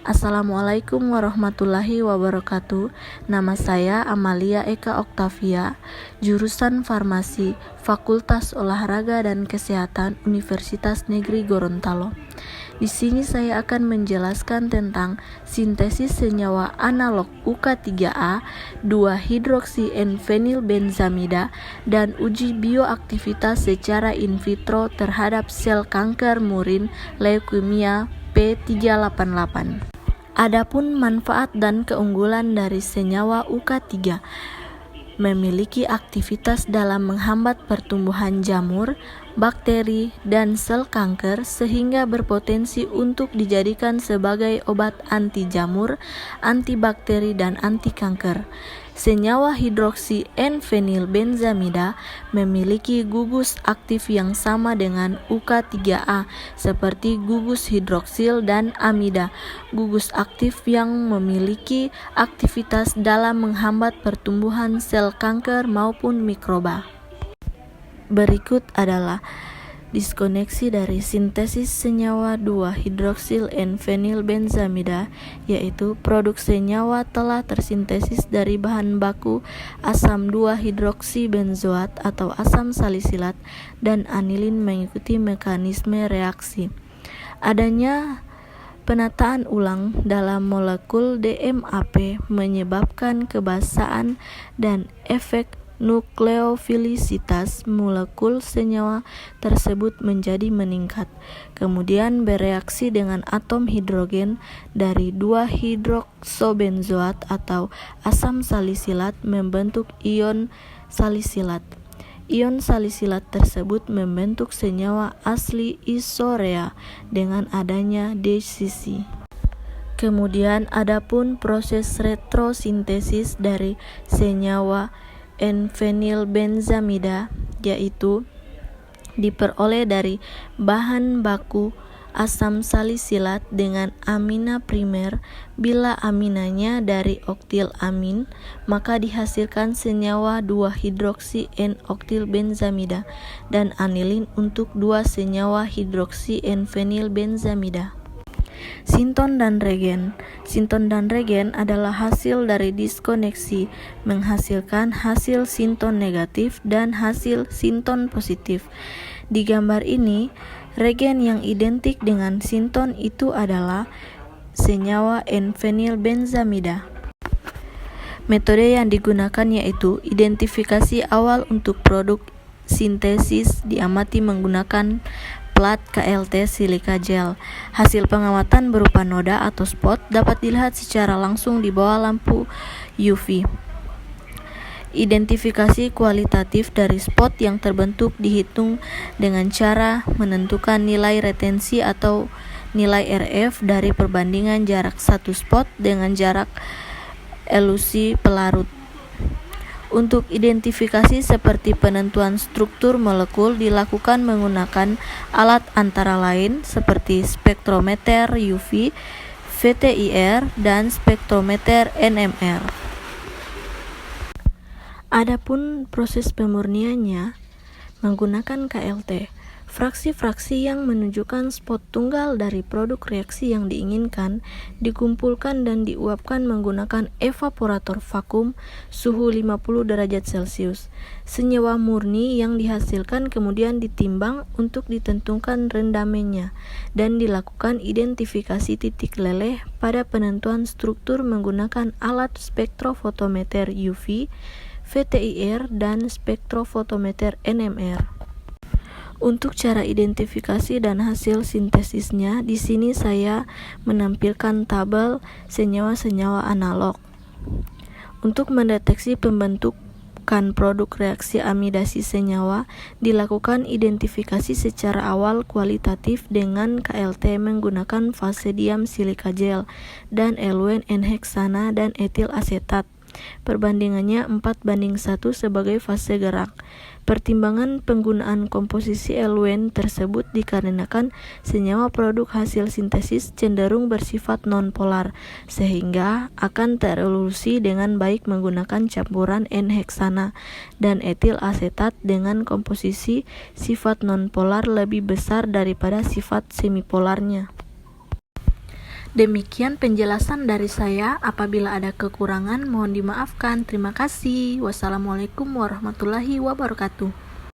Assalamualaikum warahmatullahi wabarakatuh. Nama saya Amalia Eka Oktavia, jurusan Farmasi, Fakultas Olahraga dan Kesehatan Universitas Negeri Gorontalo. Di sini saya akan menjelaskan tentang sintesis senyawa analog UK3A, 2-hidroksi N-fenilbenzamida, dan uji bioaktivitas secara in vitro terhadap sel kanker murin leukemia P388. Adapun manfaat dan keunggulan dari senyawa UK3, memiliki aktivitas dalam menghambat pertumbuhan jamur, bakteri, dan sel kanker sehingga berpotensi untuk dijadikan sebagai obat anti jamur, antibakteri, dan anti kanker. Senyawa hidroksi N-fenilbenzamida memiliki gugus aktif yang sama dengan UK3A seperti gugus hidroksil dan amida, gugus aktif yang memiliki aktivitas dalam menghambat pertumbuhan sel kanker maupun mikroba. Berikut adalah diskoneksi dari sintesis senyawa 2-hidroksil N-fenilbenzamida, yaitu produk senyawa telah tersintesis dari bahan baku asam 2-hidroksibenzoat atau asam salisilat dan anilin mengikuti mekanisme reaksi. Adanya penataan ulang dalam molekul DMAP menyebabkan kebasaan dan efek nukleofilisitas molekul senyawa tersebut menjadi meningkat, kemudian bereaksi dengan atom hidrogen dari 2-hidroksobenzoat atau asam salisilat membentuk ion salisilat. Ion salisilat tersebut membentuk senyawa asli isorea dengan adanya desisi. Kemudian adapun proses retrosintesis dari senyawa N-fenilbenzamida, yaitu diperoleh dari bahan baku asam salisilat dengan amina primer. Bila aminanya dari oktil amin, maka dihasilkan senyawa 2-hidroksi N-oktilbenzamida dan anilin untuk 2 senyawa hidroksi N-fenilbenzamida. Sinton dan regen. Sinton dan regen adalah hasil dari diskoneksi menghasilkan hasil sinton negatif dan hasil sinton positif. Di gambar ini, regen yang identik dengan sinton itu adalah senyawa N-fenilbenzamida. Metode yang digunakan yaitu identifikasi awal untuk produk sintesis diamati menggunakan plat KLT silika gel. Hasil pengamatan berupa noda atau spot dapat dilihat secara langsung di bawah lampu UV. Identifikasi kualitatif dari spot yang terbentuk dihitung dengan cara menentukan nilai retensi atau nilai RF dari perbandingan jarak satu spot dengan jarak elusi pelarut. Untuk identifikasi seperti penentuan struktur molekul dilakukan menggunakan alat antara lain seperti spektrometer UV, VTIR, dan spektrometer NMR. Adapun proses pemurniannya menggunakan KLT. Fraksi-fraksi yang menunjukkan spot tunggal dari produk reaksi yang diinginkan dikumpulkan dan diuapkan menggunakan evaporator vakum suhu 50 derajat Celcius. Senyawa murni yang dihasilkan kemudian ditimbang untuk ditentukan rendamennya dan dilakukan identifikasi titik leleh pada penentuan struktur menggunakan alat spektrofotometer UV, VTIR, dan spektrofotometer NMR. Untuk cara identifikasi dan hasil sintesisnya, di sini saya menampilkan tabel senyawa-senyawa analog. Untuk mendeteksi pembentukan produk reaksi amidasi senyawa, dilakukan identifikasi secara awal kualitatif dengan KLT menggunakan fase diam silika gel dan eluen N-heksana dan etil asetat. Perbandingannya 4:1 sebagai fase gerak. Pertimbangan penggunaan komposisi eluen tersebut dikarenakan senyawa produk hasil sintesis cenderung bersifat nonpolar, sehingga akan terelusi dengan baik menggunakan campuran N-heksana dan etil asetat dengan komposisi sifat nonpolar lebih besar daripada sifat semipolarnya. Demikian penjelasan dari saya. Apabila ada kekurangan, mohon dimaafkan. Terima kasih. Wassalamualaikum warahmatullahi wabarakatuh.